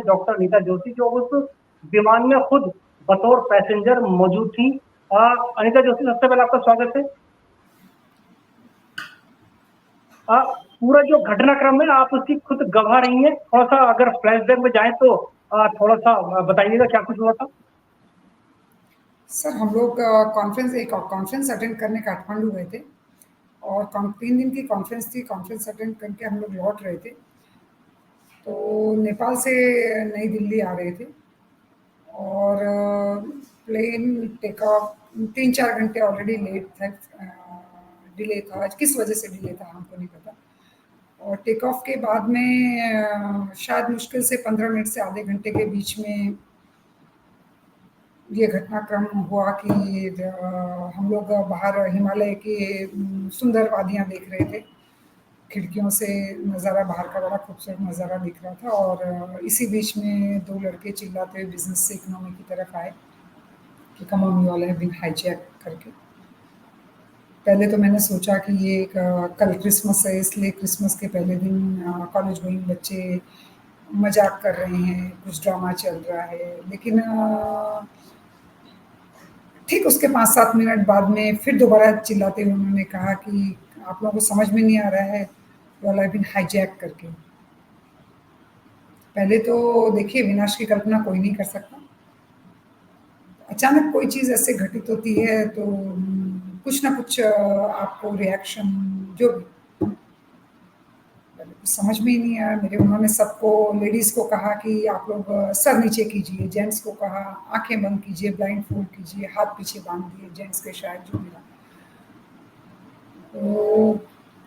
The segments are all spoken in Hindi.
डॉक्टर अनीता जोशी जो उस विमान में खुद बतौर पैसेंजर मौजूद थी। अनीता जोशी, सबसे पहले आपका स्वागत है। पूरा जो घटनाक्रम है आप उसकी खुद गवाह रही हैं, थोड़ा सा अगर फ्लैशबैक में जाएं तो थोड़ा सा बताइएगा क्या कुछ हुआ था। सर हम लोग एक कॉन्फ्रेंस अटेंड करने काठमांडू गए थे और 3 दिन की कॉन्फ्रेंस थी। कॉन्फ्रेंस अटेंड करके हम लोग लौट रहे थे, तो नेपाल से नई दिल्ली आ रहे थे और प्लेन टेक ऑफ 3-4 घंटे ऑलरेडी लेट था। डिले था, किस वजह से डिले था हमको नहीं पता। और टेक ऑफ के बाद में शायद मुश्किल से 15 मिनट से आधे घंटे के बीच में ये घटनाक्रम हुआ कि हम लोग बाहर हिमालय की सुंदर वादियाँ देख रहे थे। खिड़कियों से नज़ारा बाहर का बड़ा खूबसूरत नज़ारा दिख रहा था और इसी बीच में 2 लड़के चिल्लाते हुए बिज़नेस से इकोनॉमी की तरफ आए कि come on you all have been hijack करके। पहले तो मैंने सोचा कि ये एक कल क्रिसमस है, इसलिए क्रिसमस के पहले दिन कॉलेज गोइंग बच्चे मज़ाक कर रहे हैं, कुछ ड्रामा चल रहा है। लेकिन ठीक उसके 5-7 मिनट बाद में फिर दोबारा चिल्लाते हुए उन्होंने कहा कि आप लोगों को समझ में नहीं आ रहा है, you all have been hijack करके। पहले तो देखिए, विनाश की कल्पना कोई नहीं कर सकता। अचानक कोई चीज़ ऐसे घटित होती है तो कुछ ना कुछ आपको रिएक्शन जो भी, पहले कुछ समझ में ही नहीं आया मेरे। उन्होंने सबको, लेडीज़ को कहा कि आप लोग सर नीचे कीजिए, जेंट्स को कहा आँखें बंद कीजिए, ब्लाइंड फोल्ड कीजिए, हाथ पीछे बाँध दिए जेंट्स के, शायद जो भी रहा। तो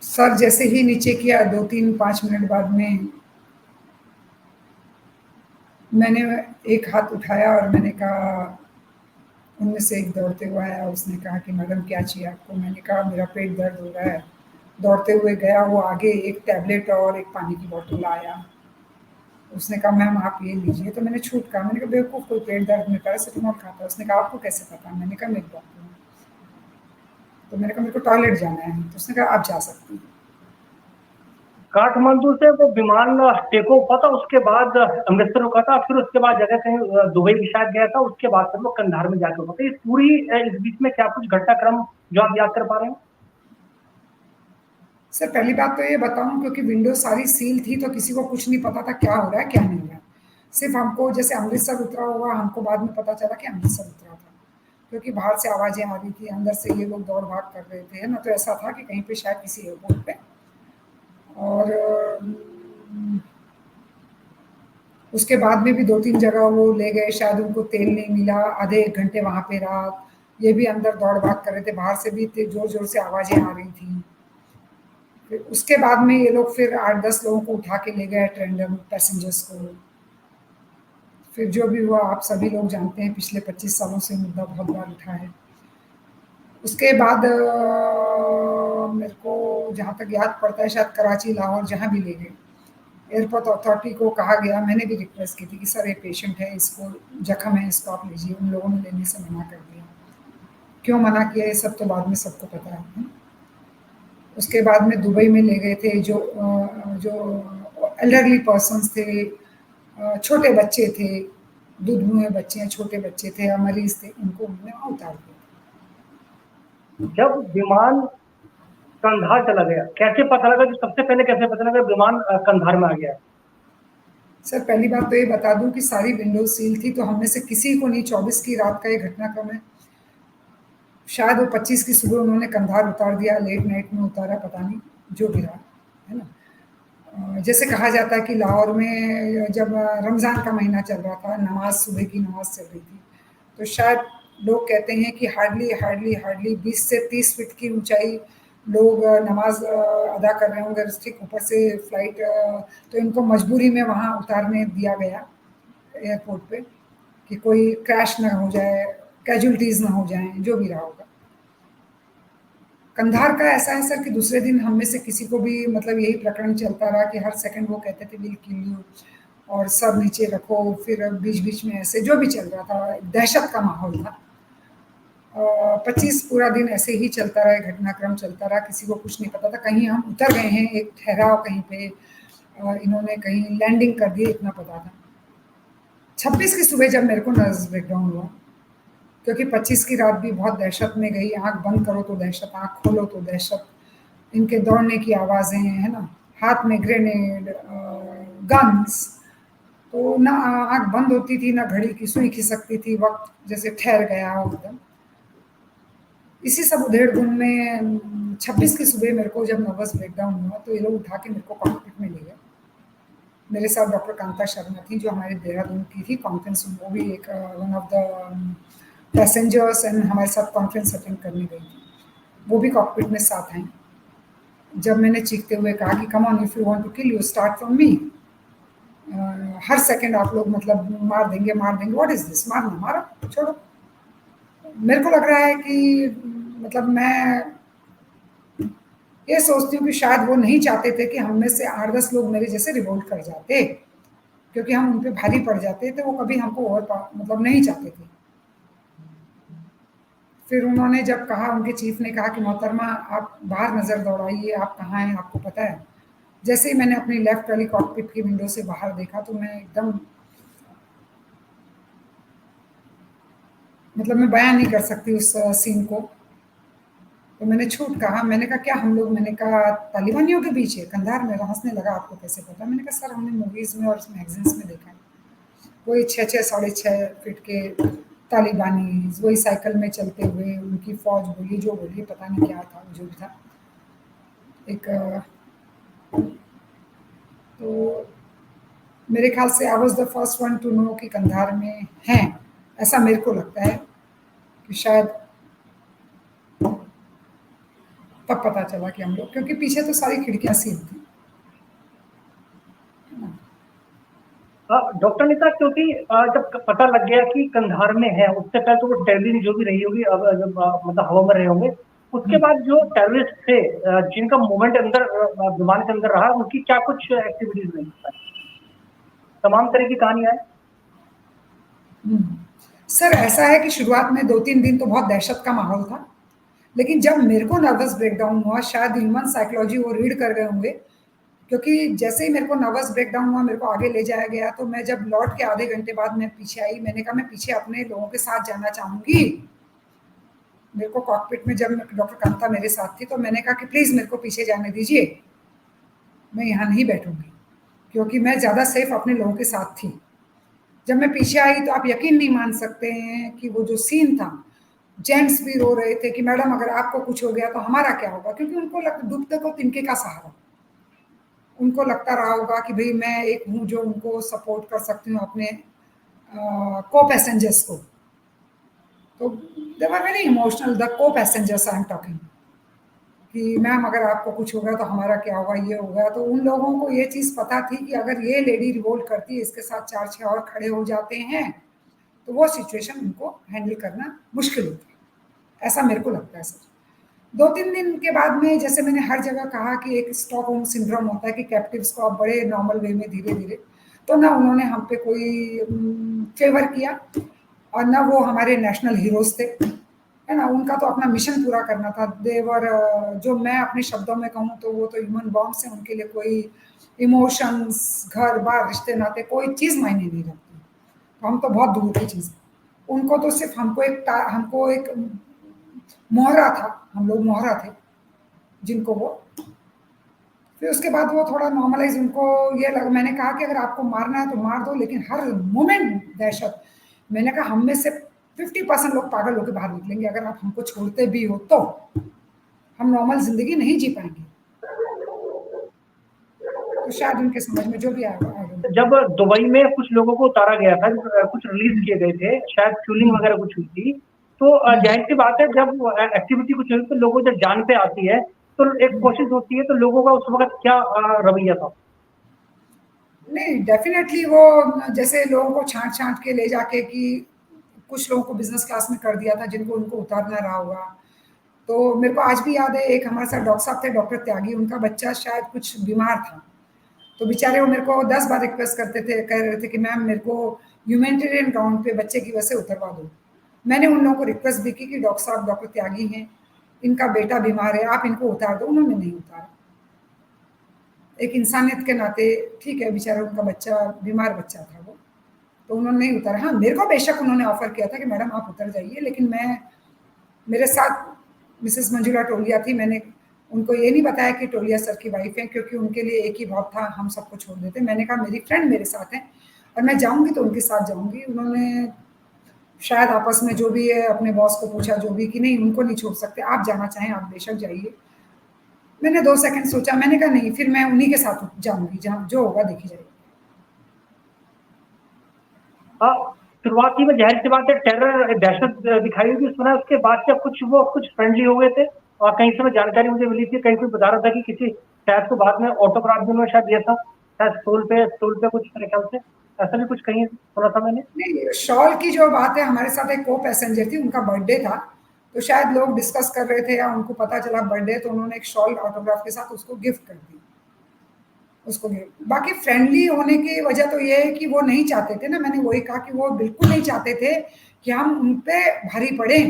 सर जैसे ही नीचे किया 2-3-5 मिनट बाद में मैंने एक हाथ उठाया और मैंने कहा, उनमें से एक दौड़ते हुए आया, उसने कहा कि मैडम क्या चाहिए आपको? मैंने कहा मेरा पेट दर्द हो रहा है। दौड़ते हुए गया, वो आगे एक टैबलेट और एक पानी की बोतल लाया। उसने कहा मैम आप ये लीजिए। तो मैंने छूट कहा, मैंने कहा बेवकूफ़, कोई पेट दर्द में पैरासिटामोल खाता है? उसने कहा आपको कैसे पता? मैंने कहा मैं एक डॉक्टर हूँ। तो मैंने कहा मेरे को टॉयलेट जाना है। तो उसने कहा आप जा सकती हैं। काठमांडू से वो विमान टेक ऑफ हुआ था, उसके बाद अमृतसर रुका था, फिर उसके बाद जगह कहीं दुबई भी शायद गया था, उसके बाद फिर वो कंधार में जाकर हुआ था। इस पूरी इस बीच में क्या कुछ घटनाक्रम जो आप याद कर पा रहे हैं? सर पहली बात तो ये बताऊँ, क्योंकि विंडो सारी सील थी तो किसी को कुछ नहीं पता था क्या हो रहा है क्या नहीं हो रहा है। सिर्फ हमको जैसे अमृतसर उतरा हुआ, हमको बाद में पता चला कि अमृतसर उतरा था, क्योंकि बाहर से आवाज़ें आ रही थी, अंदर से ये लोग दौड़ भाग कर रहे थे ना। तो ऐसा था कि कहीं पे शायद किसी एयरपोर्ट पे। और उसके बाद में भी 2-3 जगह वो ले गए, शायद उनको तेल नहीं मिला, आधे 1 घंटे वहाँ पे रहा। ये भी अंदर दौड़ भाग कर रहे थे, बाहर से भी ज़ोर-ज़ोर से आवाज़ें आ रही थी। फिर उसके बाद में ये लोग फिर 8-10 लोगों को उठा के ले गए, रैंडम पैसेंजर्स को। फिर जो भी हुआ आप सभी लोग जानते हैं, पिछले 25 सालों से मुद्दा बहुत बार उठा है। उसके बाद मेरे को जहाँ तक याद पड़ता है, शायद कराची, लाहौर जहाँ भी ले गए, एयरपोर्ट अथॉरिटी को कहा गया, मैंने भी रिक्वेस्ट की थी कि सर ये पेशेंट है, इसको जख्म है, इसको आप लीजिए। उन लोगों ने लेने से मना कर दिया। क्यों मना किया ये सब तो बाद में सबको पता है। उसके बाद में दुबई में ले गए थे, जो एल्डरली पर्सन्स थे, छोटे बच्चे थे, दूध मुँहे बच्चे हैं, छोटे बच्चे थे, मरीज़ थे, उनको उन्होंने वहाँ उतार दिया। जब विमान कंधार चला गया, कैसे पता लगा कि सबसे पहले कैसे पता लगा विमान कंधार में आ गया? सर पहली बात तो ये बता दूँ कि सारी विंडोज़ सील थी, तो हम में से किसी को नहीं, 24 की रात का ये घटनाक्रम है। शायद वो 25 की सुबह उन्होंने कंधार उतार दिया, लेट नाइट में उतारा, पता नहीं, जो भी रहा, है ना? जैसे कहा जाता है कि लाहौर में जब रमज़ान का महीना चल रहा था, नमाज़, सुबह की नमाज़ चल रही थी, तो शायद लोग कहते हैं कि हार्डली 20 से 30 फीट की ऊंचाई लोग नमाज अदा कर रहे होंगे, ठीक ऊपर से फ्लाइट, तो इनको मजबूरी में वहाँ उतारने दिया गया एयरपोर्ट पे कि कोई क्रैश ना हो जाए, कैजुअल्टीज़ ना हो जाएँ, जो भी रहा होगा। कंधार का ऐसा है सर कि दूसरे दिन हम में से किसी को भी, मतलब यही प्रकरण चलता रहा कि हर सेकंड वो कहते थे विल किल यू, और सर नीचे रखो। फिर बीच-बीच में ऐसे जो भी चल रहा था, दहशत का माहौल था। 25 पूरा दिन ऐसे ही चलता रहा, घटनाक्रम चलता रहा, किसी को कुछ नहीं पता था। कहीं हम उतर गए हैं, एक ठहराव कहीं पे, इन्होंने कहीं लैंडिंग कर दी, इतना पता था। 26 की सुबह जब मेरे को नर्वस ब्रेकडाउन हुआ, क्योंकि 25 की रात भी बहुत दहशत में गई, आँख बंद करो तो दहशत, आँख खोलो तो दहशत, इनके दौड़ने की आवाज़ें, है ना? हाथ में ग्रेनेड, गन्स, तो ना आँख बंद होती थी, ना घड़ी की सुई खिसकती थी, वक़्त जैसे ठहर गया हो एकदम। इसी सब उधेड़-बुन में 26 की सुबह मेरे को जब नर्वस ब्रेकडाउन हुआ, तो ये लोग उठा के मेरे को कॉकपिट में ले गए। मेरे साथ डॉक्टर कांता शर्मा थी, जो हमारे देहरादून की थी कॉन्फ्रेंस में, वो भी एक one of the passengers and हमारे साथ कॉन्फ्रेंस अटेंड करने गई थी। वो भी कॉकपिट में साथ आई। जब मैंने चीखते हुए कहा कि come on, if you want to kill you start from me, हर सेकंड आप लोग मतलब मार देंगे, मार देंगे, व्हाट इज दिस, मारना, मारो, छोड़ो। मेरे को लग रहा है कि मतलब मैं ये सोचती हूँ कि शायद वो नहीं चाहते थे कि हम में से 8-10 लोग मेरे जैसे रिवोल्ट कर जाते, क्योंकि हम उन पे भारी पड़ जाते थे, वो कभी हमको मतलब नहीं चाहते थे। फिर उन्होंने जब कहा, उनके चीफ ने कहा कि मोहतरमा आप बाहर नज़र दौड़ाइए, आप कहाँ हैं, आपको पता है? जैसे ही मैंने अपनी लेफ्ट वाली कॉकपिट की विंडो से बाहर देखा, तो मैं एकदम, मतलब मैं बयान नहीं कर सकती उस सीन को। तो मैंने छूट कहा, मैंने कहा क्या हम लोग, मैंने कहा तालिबानियों के पीछे कंधार में? हंसने लगा, आपको कैसे पता? मैंने कहा सर हमने मूवीज़ में और मैगजीन्स में देखा है, वही 6-6 साढ़े 6 फीट के तालिबानी, वही साइकिल में चलते हुए, उनकी फौज बोली जो बोली, पता नहीं क्या था, जो भी था। एक तो मेरे ख्याल से I was the first one to know कि कंधार में हैं, ऐसा मेरे को लगता है कि शायद तब पता चला कि हम लोग, क्योंकि पीछे तो सारी खिड़कियाँ सील थी। डॉक्टर नेता, क्योंकि जब पता लग गया कि कंधार में है, उससे पहले तो वो टेररिस्ट जो भी रही होगी, अब जब मतलब हवा में रहे होंगे, उसके बाद जो टेररिस्ट थे जिनका मूवमेंट अंदर विमान के अंदर रहा, उनकी क्या कुछ एक्टिविटीज रही? तमाम तरह की कहानियां हैं। सर ऐसा है कि शुरुआत में 2-3 दिन तो बहुत दहशत का माहौल था, लेकिन जब मेरे को नर्वस ब्रेकडाउन हुआ, शायद ह्यूमन साइकोलॉजी वो रीड कर गए होंगे, क्योंकि जैसे ही मेरे को नर्वस ब्रेकडाउन हुआ, मेरे को आगे ले जाया गया, तो मैं जब लौट के आधे घंटे बाद मैं पीछे आई, मैंने कहा मैं पीछे अपने लोगों के साथ जाना चाहूँगी। मेरे को कॉकपिट में जब डॉक्टर कांता मेरे साथ थी, तो मैंने कहा कि प्लीज़ मेरे को पीछे जाने दीजिए, मैं यहाँ नहीं बैठूँगी, क्योंकि मैं ज़्यादा सेफ अपने लोगों के साथ थी। जब मैं पीछे आई, तो आप यकीन नहीं मान सकते हैं कि वो जो सीन था, जेंट्स भी रो रहे थे कि मैडम अगर आपको कुछ हो गया तो हमारा क्या होगा? क्योंकि उनको डूबते को तिनके का सहारा। उनको लगता रहा होगा कि भई मैं एक हूँ जो उनको सपोर्ट कर सकती हूँ अपने को पैसेंजर्स को। तो दे वर वेरी इमोशनल, द को पैसेंजर्स आई एम टॉकिंग, कि मैम अगर आपको कुछ होगा तो हमारा क्या होगा, ये होगा। तो उन लोगों को ये चीज़ पता थी कि अगर ये लेडी रिवोल्ट करती है, इसके साथ 4-6 और खड़े हो जाते हैं, तो वो सिचुएशन उनको हैंडल करना मुश्किल होता है। ऐसा मेरे को लगता है सर। 2-3 दिन के बाद में, जैसे मैंने हर जगह कहा कि एक स्टॉकहोम सिंड्रोम होता है कि कैप्टिव्स को आप बड़े नॉर्मल वे में धीरे-धीरे, तो ना उन्होंने हम पे कोई फ़ेवर किया, और ना वो हमारे नेशनल हीरोज़ थे, है ना? उनका तो अपना मिशन पूरा करना था। देवर जो मैं अपने शब्दों में कहूँ तो वो तो ह्यूमन बॉम्ब्स हैं, उनके लिए कोई इमोशंस, घर-बार, रिश्ते-नाते कोई चीज़ मायने नहीं रखती। तो हम तो बहुत दूर की चीज़ है। उनको तो सिर्फ़ हमको एक मोहरा था, हम लोग मोहरा थे, जिनको वो, फिर उसके बाद वो थोड़ा नॉर्मलाइज़, उनको ये लगा, मैंने कहा कि अगर आपको मारना है तो मार दो, लेकिन हर मोमेंट दहशत। मैंने कहा हम में से 50% लोग पागल होके बाहर निकलेंगे अगर आप हमको छोड़ते भी हो तो। हम नॉर्मल ज़िंदगी नहीं जी पाएँगे। तो शायद उनके समझ में जो भी आएगा, आई डोंट जब दुबई में कुछ लोगों को उतारा गया था, कुछ रिलीज नो। किए गए थे, शायद फ्यूलिंग हुँ, वगैरह कुछ हुई थी, तो जाहिर सी बात है, जब एक्टिविटी कुछ हुई तो लोगों जब जान पे आती है, तो एक हुँ। कोशिश होती है, तो लोगों का उस वक्त क्या रवैया था? नहीं, डेफ़िनेटली वो जैसे लोगों को छाँट-छाँट के ले जाके, कि कुछ लोगों को बिज़नेस क्लास में कर दिया था जिनको उनको उतारना रहा होगा। तो मेरे को आज भी याद है, एक हमारे साथ डॉक्टर साहब थे, डॉक्टर त्यागी, उनका बच्चा शायद कुछ बीमार था। तो बेचारे वो मेरे को 10 बार रिक्वेस्ट करते थे, कह रहे थे कि मैम मेरे को ह्यूमैनिटेरियन ग्राउंड पे बच्चे की वजह से उतरवा दो। मैंने उन लोगों को रिक्वेस्ट भी की कि डॉक्टर साहब, डॉक्टर त्यागी हैं, इनका बेटा बीमार है, आप इनको उतार दो। उन्होंने नहीं उतारा। एक इंसानियत के नाते ठीक है, बेचारा उनका बच्चा, बीमार बच्चा था वो। तो उन्होंने नहीं उतारा। हाँ, मेरे को बेशक उन्होंने ऑफ़र किया था कि मैडम आप उतर जाइए, लेकिन मेरे साथ मिसेस मंजुला टोलिया थी। मैंने उनको ये नहीं बताया कि टोलिया सर की वाइफ़ हैं, क्योंकि उनके लिए एक ही बहुत था, हम सबको छोड़ देते। मैंने कहा मेरी फ्रेंड मेरे साथ है और मैं जाऊँगी तो उनके साथ जाऊँगी। उन्होंने शायद आपस में जो भी है अपने बॉस को पूछा जो भी, कि नहीं उनको नहीं छोड़ सकते, आप जाना चाहें आप बेशक जाइए। मैंने 2 सेकंड सोचा, मैंने कहा नहीं, फिर मैं उन्हीं के साथ जाऊँगी, जहाँ जो होगा देखी जाएगी। हाँ, शुरुआती में ज़ाहिर सी बात है टेरर दहशत दिखाई होगी, सुना है उसके बाद से कुछ फ्रेंडली हो गए थे। और कहीं से मैं जानकारी मुझे मिली थी, कहीं कोई बता रहा था कि किसी शायद को बाद में ऑटोग्राफ भी उन्होंने शायद दिया था, शायद स्टूल पे कुछ मेरे ख्याल से ऐसा भी कुछ कहीं सुना था मैंने। नहीं, शॉल की जो बात है, हमारे साथ एक को पैसेंजर थी, उनका बर्थडे था, तो शायद लोग डिस्कस कर रहे थे या उनको पता चला बर्थडे, तो उन्होंने एक शॉल ऑटोग्राफ के साथ उसको गिफ्ट कर दी। उसको गिफ्ट, बाकी फ्रेंडली होने की वजह तो ये है कि वो नहीं चाहते थे ना, मैंने वही कहा कि वो बिल्कुल नहीं चाहते थे कि हम उन पे भारी पड़े।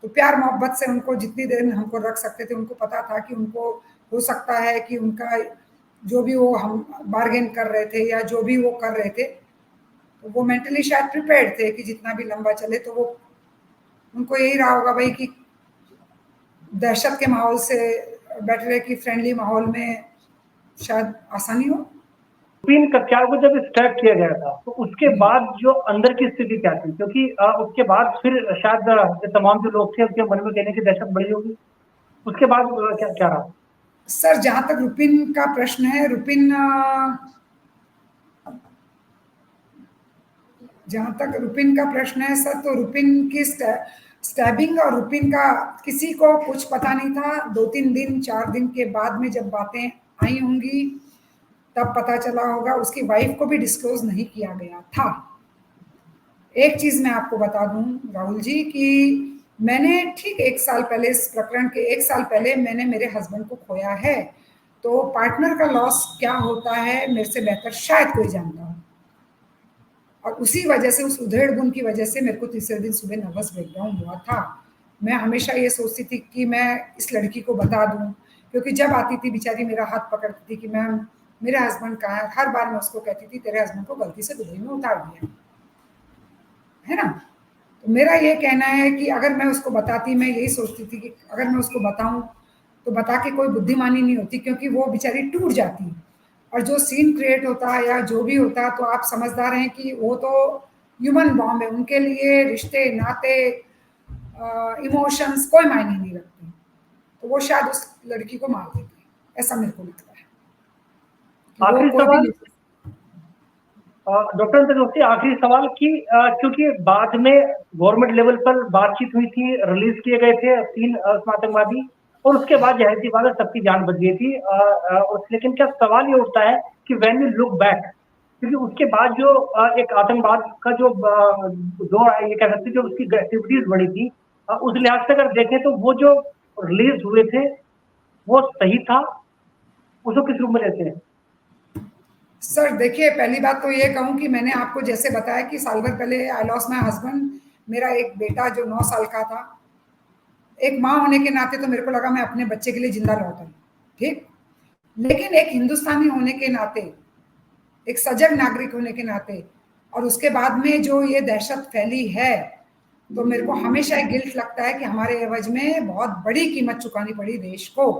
तो प्यार मोहब्बत से उनको जितनी देर हमको रख सकते थे, उनको पता था कि उनको हो सकता है कि उनका जो भी वो हम बार्गेन कर रहे थे या जो भी वो कर रहे थे, तो वो मेंटली शायद प्रिपेयर्ड थे कि जितना भी लंबा चले, तो वो उनको यही रहा होगा भाई कि दहशत के माहौल से बेटर है कि फ्रेंडली माहौल में शायद आसानी हो। यूरोपियन कक्षाओं को जब स्टार्ट किया गया था तो उसके बाद जो अंदर की स्थिति क्या थी, क्योंकि उसके बाद फिर शायद ये तमाम जो लोग थे उनके मन में कहने की दहशत बढ़ी होगी। उसके बाद क्या क्या रहा? सर, जहाँ तक रुपिन का प्रश्न है, रुपिन जहाँ तक रुपिन का प्रश्न है सर, तो रुपिन की स्टैबिंग और रुपिन का किसी को कुछ पता नहीं था। 2-3 दिन 4 दिन के बाद में जब बातें आई होंगी तब पता चला होगा। उसकी वाइफ को भी डिस्क्लोज नहीं किया गया था। एक चीज मैं आपको बता दूं राहुल जी कि मैंने ठीक 1 साल पहले, इस प्रकरण के 1 साल पहले मैंने मेरे हस्बैंड को खोया है। तो पार्टनर का लॉस क्या होता है मेरे से बेहतर शायद कोई जानता हो। और उसी वजह से, उस उधेड़ बुन की वजह से मेरे को तीसरे दिन सुबह नर्वस ब्रेकडाउन हुआ था। मैं हमेशा ये सोचती थी कि मैं इस लड़की को बता दूं, क्योंकि जब आती थी बेचारी मेरा हाथ पकड़ती थी कि मैम मेरे हस्बैंड कहाँ है। हर बार मैं उसको कहती थी तेरे हस्बैंड को गलती से दुबई में उतार दिया है ना। तो मेरा ये कहना है कि अगर मैं उसको बताती, मैं यही सोचती थी कि अगर मैं उसको बताऊं तो बता के कोई बुद्धिमानी नहीं होती, क्योंकि वो बेचारी टूट जाती। और जो सीन क्रिएट होता है या जो भी होता है, तो आप समझदार हैं कि वो तो ह्यूमन बॉम्ब है, उनके लिए रिश्ते नाते इमोशंस कोई मायने नहीं रखते। तो वो शायद उस लड़की को मार देती, ऐसा मेरे को लगता है कि वो आखिरी कोई भी सवाल, नहीं। डॉक्टर अंतर्दोस्ती, आखिरी सवाल कि क्योंकि बाद में गवर्नमेंट लेवल पर बातचीत हुई थी, रिलीज किए गए थे 3 आतंकवादी, और उसके बाद जाहिर सी बात है सबकी जान बच गई थी। लेकिन क्या सवाल ये उठता है कि व्हेन यू लुक बैक, क्योंकि उसके बाद जो एक आतंकवाद का जो दौर है, ये कह सकते हैं जो उसकी एक्टिविटीज बढ़ी थी, उस लिहाज से अगर देखें तो वो जो रिलीज हुए थे वो सही था, उसको किस रूप में लेते हैं? सर देखिए, पहली बात तो ये कहूँ कि मैंने आपको जैसे बताया कि साल भर पहले आई लॉस्ट माय हस्बैंड। मेरा एक बेटा जो 9 साल का था, एक माँ होने के नाते तो मेरे को लगा मैं अपने बच्चे के लिए जिंदा लौट आई, ठीक। लेकिन एक हिंदुस्तानी होने के नाते, एक सजग नागरिक होने के नाते, और उसके बाद में जो ये दहशत फैली है, तो मेरे को हमेशा एक गिल्ट लगता है कि हमारे एवज में बहुत बड़ी कीमत चुकानी पड़ी देश को,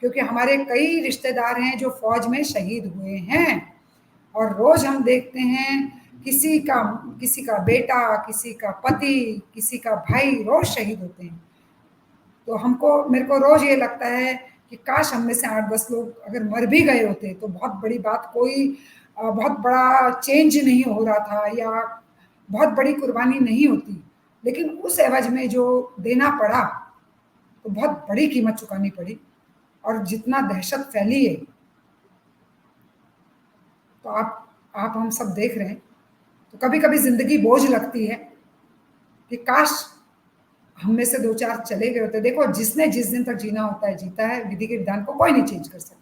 क्योंकि हमारे कई रिश्तेदार हैं जो फौज में शहीद हुए हैं। और रोज हम देखते हैं किसी का बेटा, किसी का पति, किसी का भाई रोज शहीद होते हैं। तो मेरे को रोज ये लगता है कि काश हम में से 8-10 लोग अगर मर भी गए होते तो बहुत बड़ी बात, कोई बहुत बड़ा चेंज नहीं हो रहा था या बहुत बड़ी कुर्बानी नहीं होती। लेकिन उस एवज में जो देना पड़ा, तो बहुत बड़ी कीमत चुकानी पड़ी। और जितना दहशत फैली है, तो आप हम सब देख रहे हैं। तो कभी कभी जिंदगी बोझ लगती है कि काश हम में से 2-4 चले गए होते। देखो, जिसने जिस दिन तक जीना होता है जीता है, विधि के विधान को कोई नहीं चेंज कर सकता।